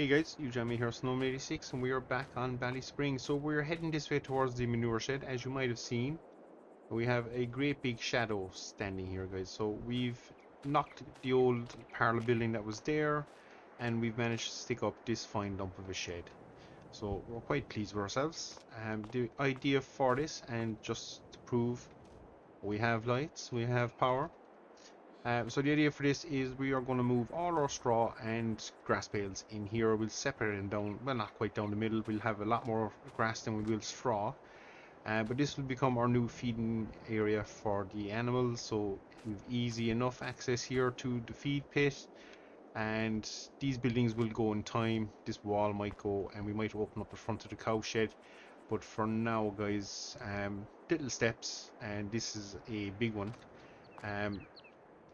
Hey guys, you join me here, Snowman86, and we are back on Ballyspring. So we're heading this way towards the manure shed, as you might have seen. We have a great big shadow standing here, guys. So we've knocked the old parlour building that was there, and we've managed to stick up this fine lump of a shed. So we're quite pleased with ourselves. The idea for this, and just to prove, we have lights, we have power. So the idea for this is we are going to move all our straw and grass bales in here. We'll separate them down, well, not quite down the middle. We'll have a lot more grass than we will straw. But this will become our new feeding area for the animals. So we've easy enough access here to the feed pit. And these buildings will go in time. This wall might go, and we might open up the front of the cow shed. But for now, guys, little steps, and this is a big one.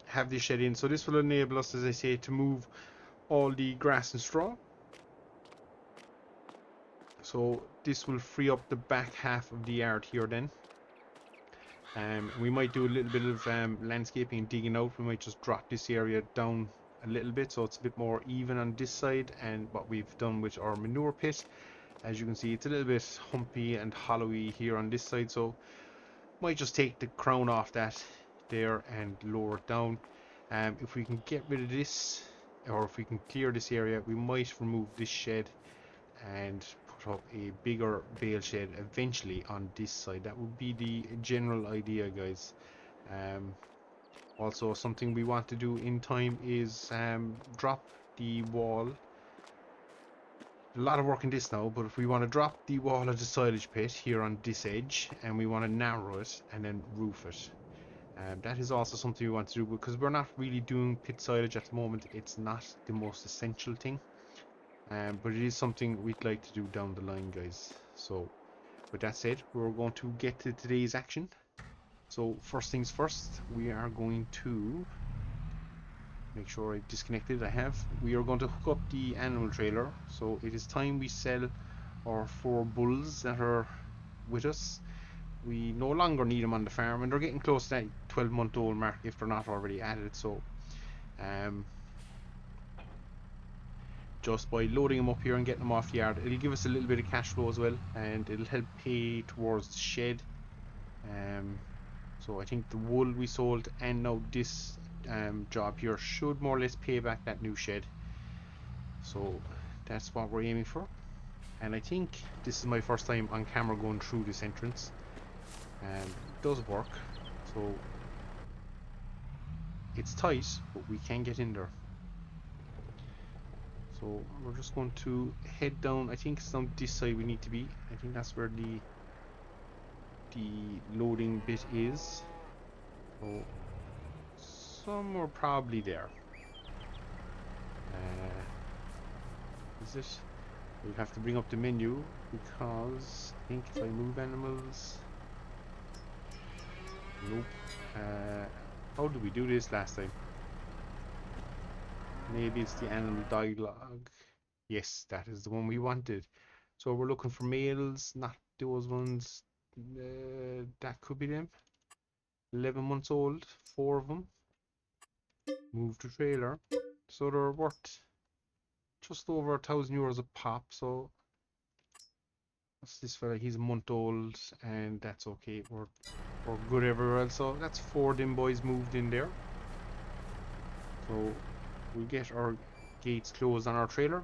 Have this shed in, so this will enable us, as I say, to move all the grass and straw. So this will free up the back half of the yard here then. We might do a little bit of landscaping and digging out. We might just drop this area down a little bit so it's a bit more even on this side. And what we've done with our manure pit, as you can see, it's a little bit humpy and hollowy here on this side, so might just take the crown off that there and lower it down. If we can get rid of this, or if we can clear this area, we might remove this shed and put up a bigger bale shed eventually on this side. That would be the general idea, guys. Also, something we want to do in time is drop the wall. A lot of work in this now, but if we want to drop the wall of the silage pit here on this edge, and we want to narrow it and then roof it. That is also something we want to do, because we're not really doing pit silage at the moment. It's not the most essential thing, but it is something we'd like to do down the line, guys. So with that said, we're going to get to today's action. So first things first, we are going to make sure I disconnected. We are going to hook up the animal trailer. So it is time we sell our 4 bulls that are with us. We no longer need them on the farm, and they're getting close to that 12-month-old mark if they're not already at it. So just by loading them up here and getting them off the yard, it'll give us a little bit of cash flow as well, and it'll help pay towards the shed. So I think the wool we sold and now this job here should more or less pay back that new shed. So that's what we're aiming for, and I think this is my first time on camera going through this entrance. It does work, so it's tight, but we can get in there. So we're just going to head down. I think it's down this side we need to be. I think that's where the loading bit is. So somewhere probably there. Is it? We'll have to bring up the menu, because I think if I move animals. Nope. How did we do this last time? Maybe it's the animal dialogue. Yes, that is the one we wanted. So we're looking for males, not those ones. That could be them. 11 months old, 4 of them. Move the trailer. So they're worth just over €1,000 a pop. So what's this fella? He's a month old, and that's okay. We're good everywhere else. So that's 4 of them boys moved in there. So we'll get our gates closed on our trailer,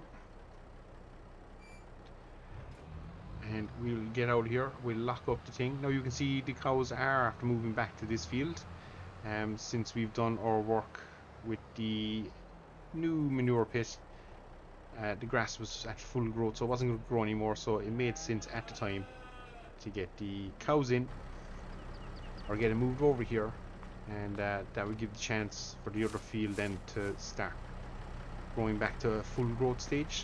and we'll get out here. We'll lock up the thing. Now you can see the cows are after moving back to this field, since we've done our work with the new manure pit. The grass was at full growth, so it wasn't going to grow anymore, so it made sense at the time to get the cows in, or get it moved over here, and that would give the chance for the other field then to start growing back to a full growth stage.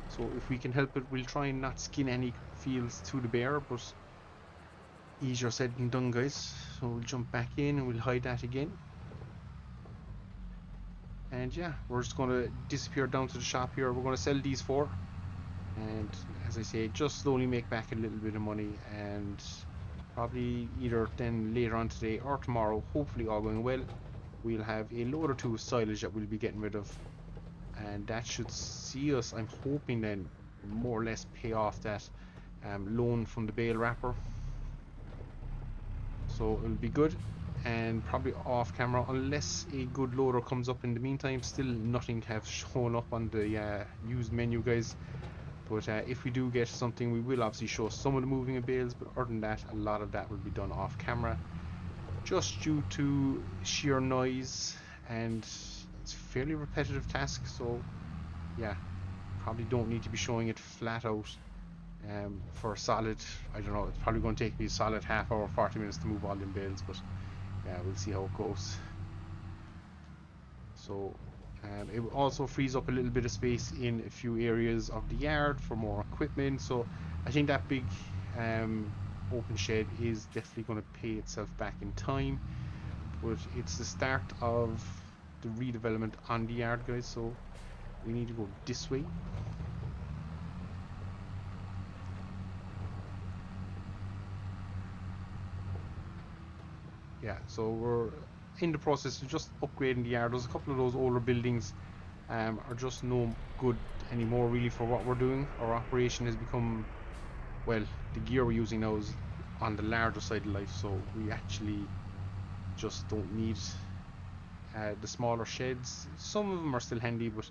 So if we can help it, we'll try and not skin any fields to the bear, but easier said than done, guys. So we'll jump back in and we'll hide that again. And yeah, we're just going to disappear down to the shop here. We're going to sell these 4, and as I say, just slowly make back a little bit of money, and probably either then later on today or tomorrow, hopefully all going well, we'll have a load or 2 of silage that we'll be getting rid of. and that should see us, I'm hoping, then more or less pay off that loan from the bale wrapper. So it'll be good, and probably off camera, unless a good loader comes up in the meantime. Still nothing have shown up on the used menu, guys, but if we do get something, we will obviously show some of the moving of bales, but other than that, a lot of that will be done off camera, just due to sheer noise, and it's a fairly repetitive task. So yeah, probably don't need to be showing it flat out for a solid, I don't know, it's probably going to take me a solid half hour, 40 minutes to move all them bales, but yeah, we'll see how it goes. So it also frees up a little bit of space in a few areas of the yard for more equipment, so I think that big open shed is definitely going to pay itself back in time, but it's the start of the redevelopment on the yard, guys, so we need to go this way. Yeah, so we're in the process of just upgrading the yard. There's a couple of those older buildings are just no good anymore really for what we're doing. Our operation has become, well, the gear we're using now is on the larger side of life, so we actually just don't need the smaller sheds. Some of them are still handy, but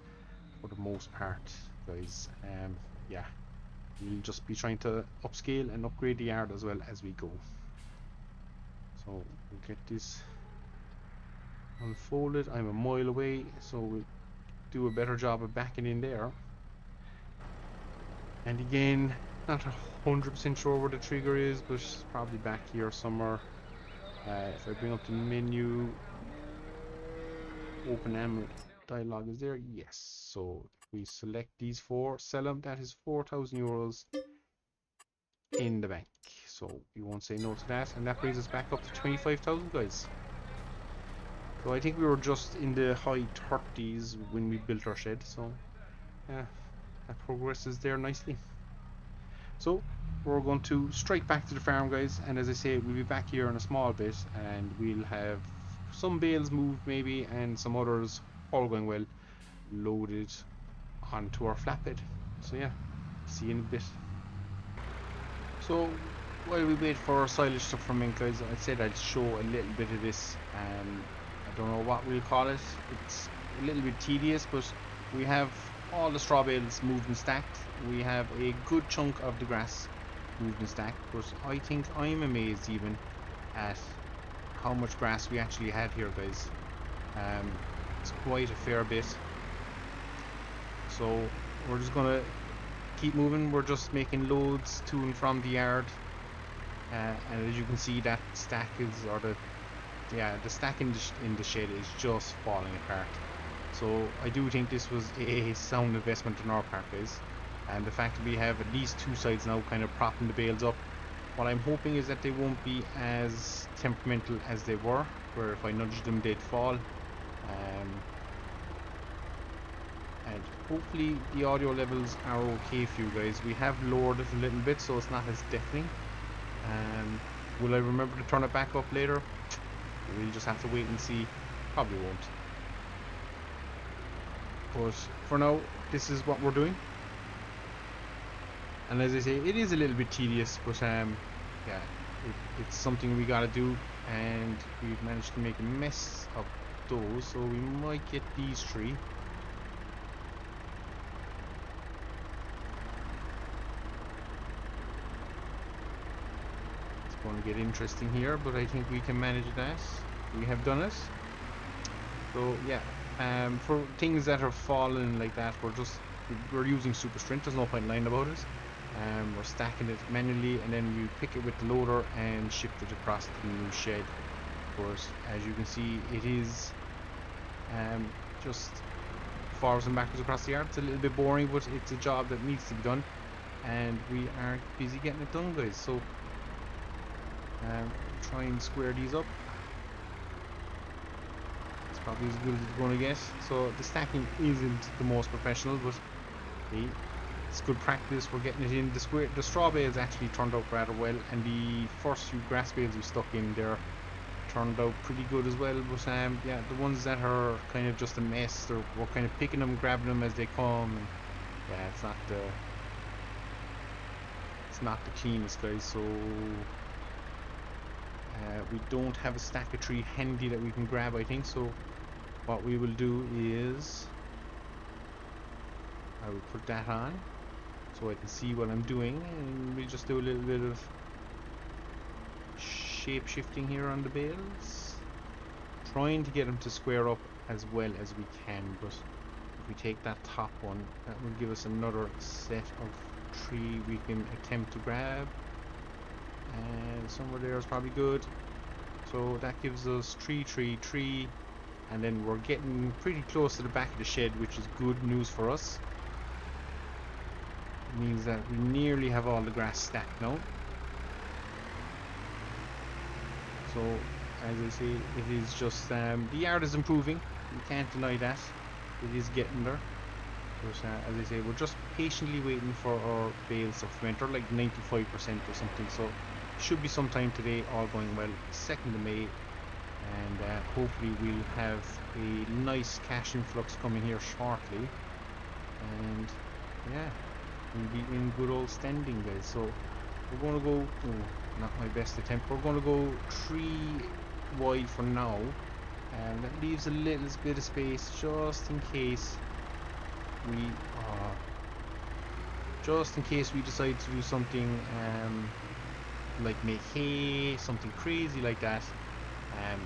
for the most part, guys, yeah, we'll just be trying to upscale and upgrade the yard as well as we go. So we'll get this unfolded. I'm a mile away, so we'll do a better job of backing in there. And again, not 100% sure where the trigger is, but it's probably back here somewhere. If I bring up the menu, open ammo dialogue is there. Yes, so if we select these four, sell them, that is 4,000 euros in the bank, so we won't say no to that, and that brings us back up to 25,000, guys. So I think we were just in the high 30s when we built our shed, so yeah, that progresses there nicely. So we're going to straight back to the farm, guys, and as I say, we'll be back here in a small bit, and we'll have some bales moved maybe, and some others, all going well, loaded onto our flatbed. So yeah, see you in a bit. So while we wait for our silage to ferment, guys, I said I'd show a little bit of this. I don't know what we'll call it. It's a little bit tedious, but we have all the straw bales moved and stacked. We have a good chunk of the grass moved and stacked, but I think I'm amazed even at how much grass we actually had here, guys. It's quite a fair bit. So we're just gonna keep moving. We're just making loads to and from the yard, and as you can see, that stack is, or the stack in the shed is just falling apart. So I do think this was a sound investment on our part, guys, and the fact that we have at least two sides now kind of propping the bales up. What I'm hoping is that they won't be as temperamental as they were, where if I nudged them they'd fall. And hopefully the audio levels are okay for you guys. We have lowered it a little bit so it's not as deafening. Will I remember to turn it back up later? We'll just have to wait and see. Probably won't. But for now, this is what we're doing. And as I say, it is a little bit tedious, but yeah, it's something we gotta do, and we've managed to make a mess of those, so we might get these three. Going to get interesting here, but I think we can manage that. We have done it. So yeah, for things that are falling like that, we're using super strength. There's no point lying about it. We're stacking it manually, and then you pick it with the loader and shift it across to the new shed. Of course, as you can see, it is just forwards and backwards across the yard. It's a little bit boring, but it's a job that needs to be done, and we are busy getting it done, guys. So try and square these up. It's probably as good as it's going to get. So the stacking isn't the most professional, but hey, it's good practice. We're getting it in. The straw bales actually turned out rather well, and the first few grass bales we stuck in there turned out pretty good as well. But yeah, the ones that are kind of just a mess, we're kind of picking them, grabbing them as they come. And yeah, it's not the cleanest, guys. So we don't have a stack of tree handy that we can grab, I think. So what we will do is I will put that on so I can see what I'm doing, and we'll just do a little bit of shape shifting here on the bales, trying to get them to square up as well as we can. But if we take that top one, that will give us another set of tree we can attempt to grab, and somewhere there is probably good. So that gives us tree, and then we're getting pretty close to the back of the shed, which is good news for us. It means that we nearly have all the grass stacked now. So as I say, it is just the yard is improving, you can't deny that. It is getting there, but as I say, we're just patiently waiting for our bales to ferment. They're like 95% or something, so should be sometime today, all going well, 2nd of May, and hopefully we'll have a nice cash influx coming here shortly, and yeah, we'll be in good old standing, guys. So we're going to go, not my best attempt, we're going to go 3 wide for now, and that leaves a little bit of space just in case we decide to do something like make hay, something crazy like that.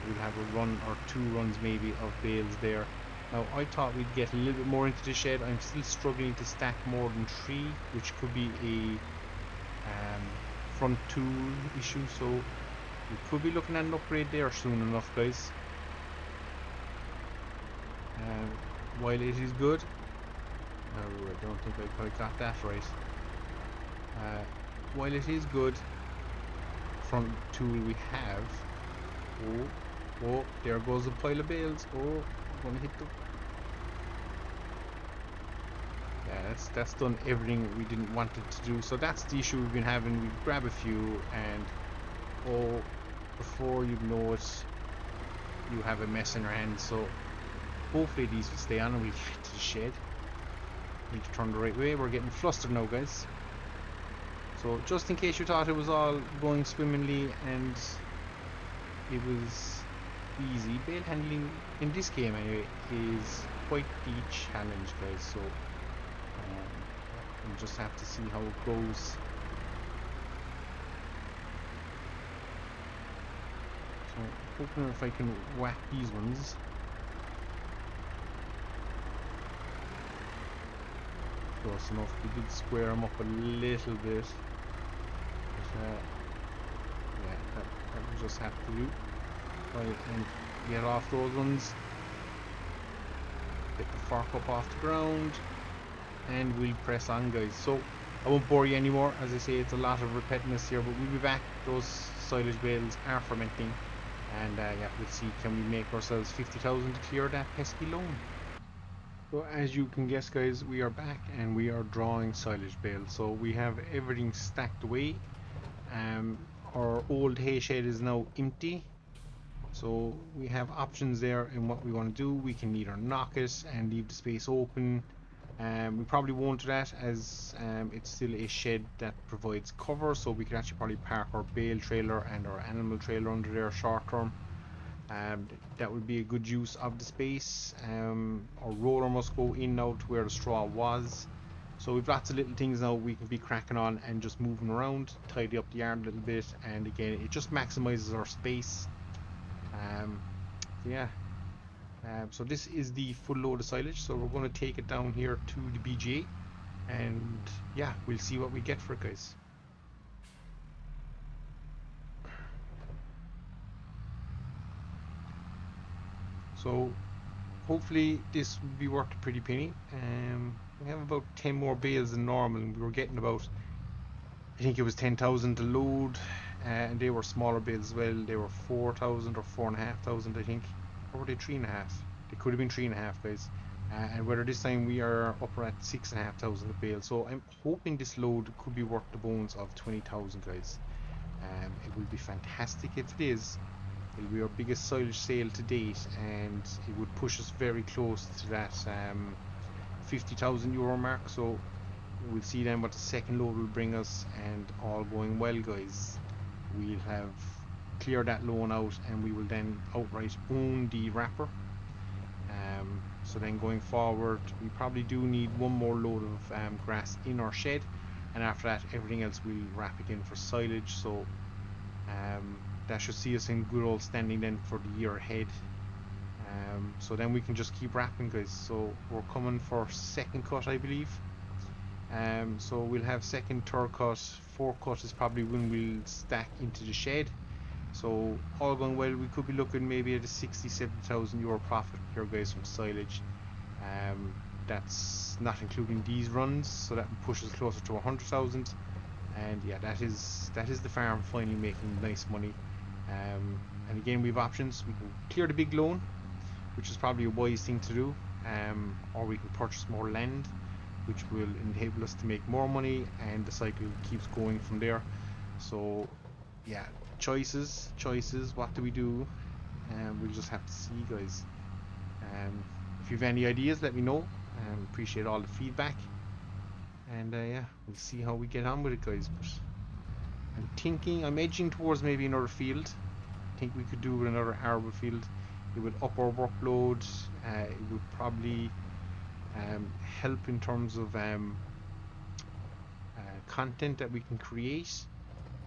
We'll have a run or 2 runs maybe of bales there. Now I thought we'd get a little bit more into the shed. I'm still struggling to stack more than 3, which could be a front tool issue, so we could be looking at an upgrade there soon enough, guys. While it is good, no, I don't think I quite got that right. While it is good front tool we have, oh, there goes a pile of bales. Oh, I'm gonna hit them. Yeah, that's done everything we didn't want it to do. So that's the issue we've been having. We grab a few, and oh, before you know it, you have a mess in your hands. So hopefully these will stay on and we get to the shed. Need to turn the right way. We're getting flustered now, guys. So just in case you thought it was all going swimmingly and it was easy, bale handling in this game anyway is quite the challenge, guys. So we'll just have to see how it goes. So hoping if I can whack these ones. Close enough. We did square them up a little bit, but yeah, that will just have to do. Right, and get off those ones. Get the fork up off the ground, and we'll press on, guys. So I won't bore you anymore. As I say, it's a lot of repetitiveness here, but we'll be back. Those silage bales are fermenting, and yeah, we'll see, can we make ourselves 50,000 to clear that pesky loan. So as you can guess, guys, we are back and we are drawing silage bales. So we have everything stacked away. Our old hay shed is now empty. So we have options there in what we want to do. We can either knock it and leave the space open. We probably won't do that, as it's still a shed that provides cover, so we can actually probably park our bale trailer and our animal trailer under there short term. That would be a good use of the space. Our roller must go in now to where the straw was. So we've lots of little things now we can be cracking on and just moving around, tidy up the yard a little bit, and again it just maximizes our space. Yeah. So this is the full load of silage, so we're going to take it down here to the BGA, and yeah, we'll see what we get for it, guys. So hopefully this will be worth a pretty penny. We have about 10 more bales than normal, and we were getting about, I think it was 10,000 to load, and they were smaller bales as well. They were 4,000 or 4,500, I think, or were they 3.5? They could have been 3.5, guys. And whether this time we are up at 6,500 a bale. So I'm hoping this load could be worth the bones of 20,000, guys. It will be fantastic if it is. It'll be our biggest silage sale to date, and it would push us very close to that 50,000 euro mark. So we'll see then what the second load will bring us, and all going well, guys, we'll have cleared that loan out, and we will then outright own the wrapper. So then going forward, we probably do need one more load of grass in our shed, and after that everything else we'll wrap again for silage. So that should see us in good old standing then for the year ahead. So then we can just keep wrapping, guys. So we're coming for second cut, I believe. So we'll have second, third cut, fourth cut is probably when we'll stack into the shed. So all going well, we could be looking maybe at a 60,000-70,000 euro profit here, guys, from silage. That's not including these runs, so that pushes closer to 100,000. And yeah, that is the farm finally making nice money. And again, we have options. We can clear the big loan, which is probably a wise thing to do, or we can purchase more land, which will enable us to make more money, and the cycle keeps going from there. So yeah, choices, what do we do? We'll just have to see, guys. If you have any ideas, let me know. Appreciate all the feedback, and yeah, we'll see how we get on with it, guys. But I'm edging towards maybe another field. I think we could do with another arable field. It would up our workload. It would probably help in terms of content that we can create,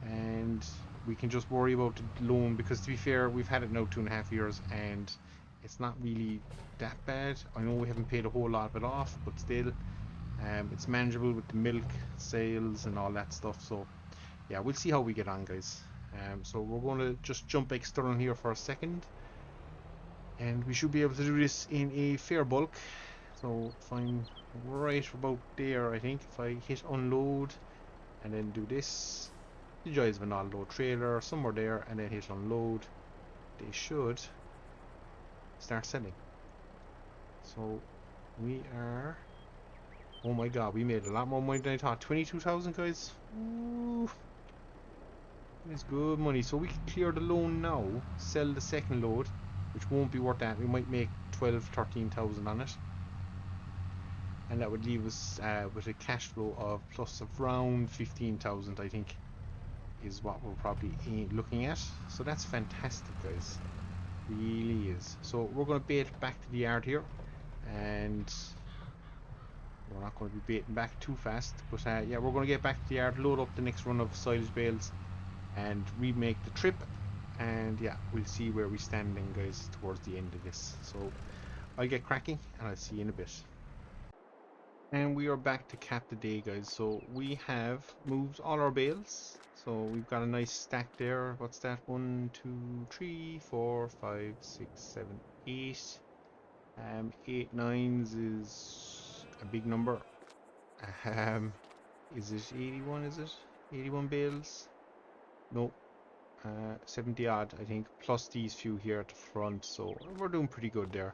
and we can just worry about the loan, because to be fair, we've had it now 2.5 years and it's not really that bad. I know we haven't paid a whole lot of it off, but still it's manageable with the milk sales and all that stuff. So yeah, we'll see how we get on, guys. So we're going to just jump external here for a second, and we should be able to do this in a fair bulk. So if I'm right about there, I think if I hit unload and then do this, the joys of an unload trailer somewhere there, and then hit unload, they should start selling. So we are, oh my god, we made a lot more money than I thought. 22,000, guys. Ooh, it's good money. So we can clear the loan now, sell the second load, which won't be worth that. We might make 12,000-13,000 on it, and that would leave us with a cash flow of plus around 15,000, I think, is what we're probably looking at. So that's fantastic, guys. Really is. So we're going to bait back to the yard here, and we're not going to be baiting back too fast, but yeah, we're going to get back to the yard, load up the next run of silage bales, and remake the trip. And yeah, we'll see where we stand then, guys, towards the end of this. So I'll get cracking, and I'll see you in a bit. And we are back to cap the day, guys. So we have moved all our bales. So we've got a nice stack there. What's that? 1, 2, 3, 4, 5, 6, 7, 8. 8 nines is a big number. Is it 81? Is it 81 bales? No, 70 odd, I think, plus these few here at the front. So we're doing pretty good there.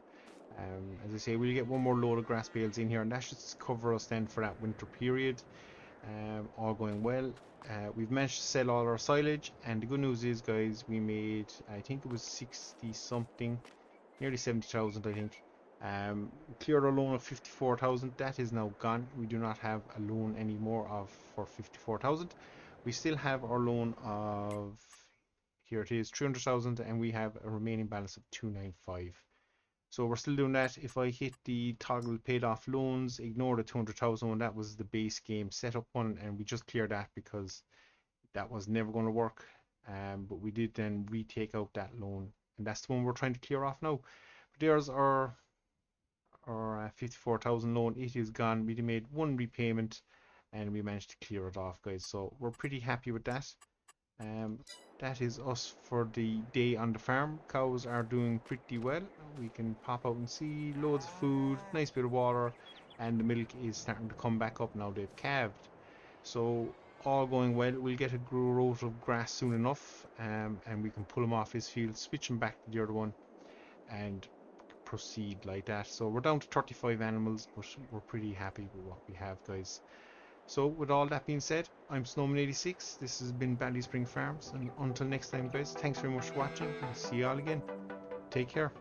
As I say, we'll get one more load of grass bales in here, and that should cover us then for that winter period. All going well. We've managed to sell all our silage, and the good news is, guys, we made, I think it was 60 something, nearly 70,000, I think. Cleared our loan of 54,000. That is now gone. We do not have a loan anymore for 54,000. We still have our loan of, here it is, 300,000, and we have a remaining balance of 295. So we're still doing that. If I hit the toggle paid off loans, ignore the 200,000 one, that was the base game setup one, and we just cleared that because that was never going to work. But we did then retake out that loan, and that's the one we're trying to clear off now. But there's our 54,000 loan. It is gone. We made one repayment, and we managed to clear it off, guys. So we're pretty happy with that. That is us for the day on the farm. Cows are doing pretty well. We can pop out and see loads of food, nice bit of water, and the milk is starting to come back up now they've calved. So all going well. We'll get a growth of grass soon enough, and we can pull them off this field, switch them back to the other one, and proceed like that. So we're down to 35 animals, but we're pretty happy with what we have, guys. So with all that being said, I'm Snowman86. This has been Ballyspring Farms, and until next time, guys, thanks very much for watching, and see you all again. Take care.